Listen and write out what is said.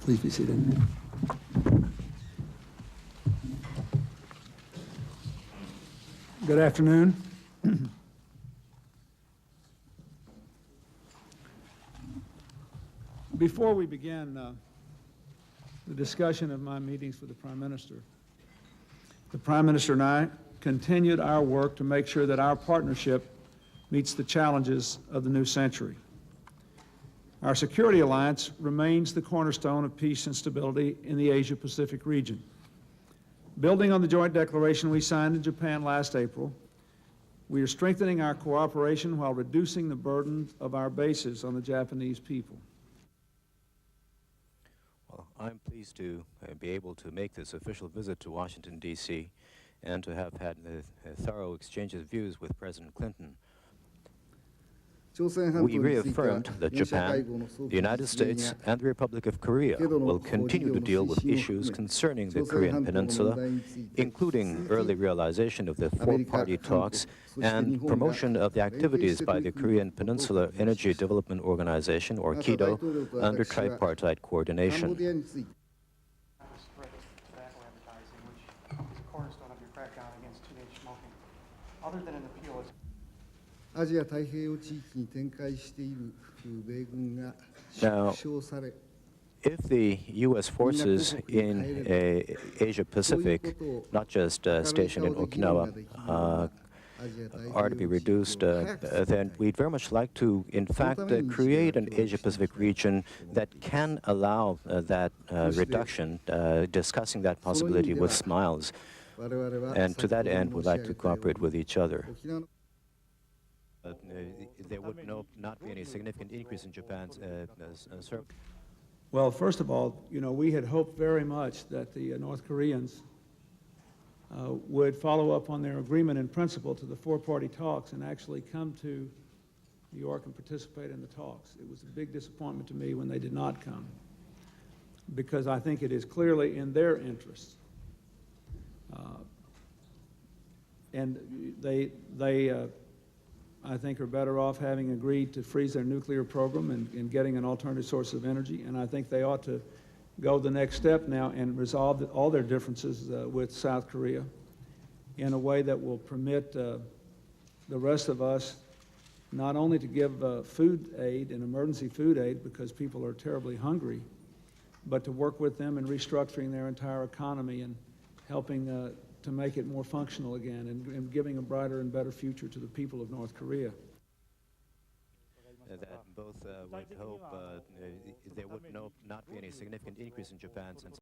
Please be seated. Good afternoon. Before we begin the discussion of my meetings with the Prime Minister and I continued our work to make sure that our partnership meets the challenges of the new century. Our security alliance remains the cornerstone of peace and stability in the Asia-Pacific region. Building on the joint declaration we signed in Japan last April, we are strengthening our cooperation while reducing the burden of our bases on the Japanese people. Well, I'm pleased to be able to make this official visit to Washington, D.C., and to have had a thorough exchange of views with President Clinton. We reaffirmed that Japan, the United States, and the Republic of Korea will continue to deal with issues concerning the Korean Peninsula, including early realization of the four-party talks and promotion of the activities by the Korean Peninsula Energy Development Organization, or KEDO, under tripartite coordination. Other than an appeal, now, if the U.S. forces in Asia-Pacific, not just stationed in Okinawa, are to be reduced, then we'd very much like to, in fact, create an Asia-Pacific region that can allow that reduction, discussing that possibility with smiles. And to that end, we'd like to cooperate with each other. There would not be any significant increase in Japan's surplus. Well, first of all, we had hoped very much that the North Koreans would follow up on their agreement in principle to the four-party talks and actually come to New York and participate in the talks. It was a big disappointment to me when they did not come, because I think it is clearly in their interests. And they I think, are better off having agreed to freeze their nuclear program and getting an alternative source of energy. And I think they ought to go the next step now and resolve all their differences with South Korea in a way that will permit the rest of us not only to give food aid and emergency food aid because people are terribly hungry, but to work with them in restructuring their entire economy and helping to make it more functional again and giving a brighter and better future to the people of North Korea. That both would hope there would not be any significant increase in Japan's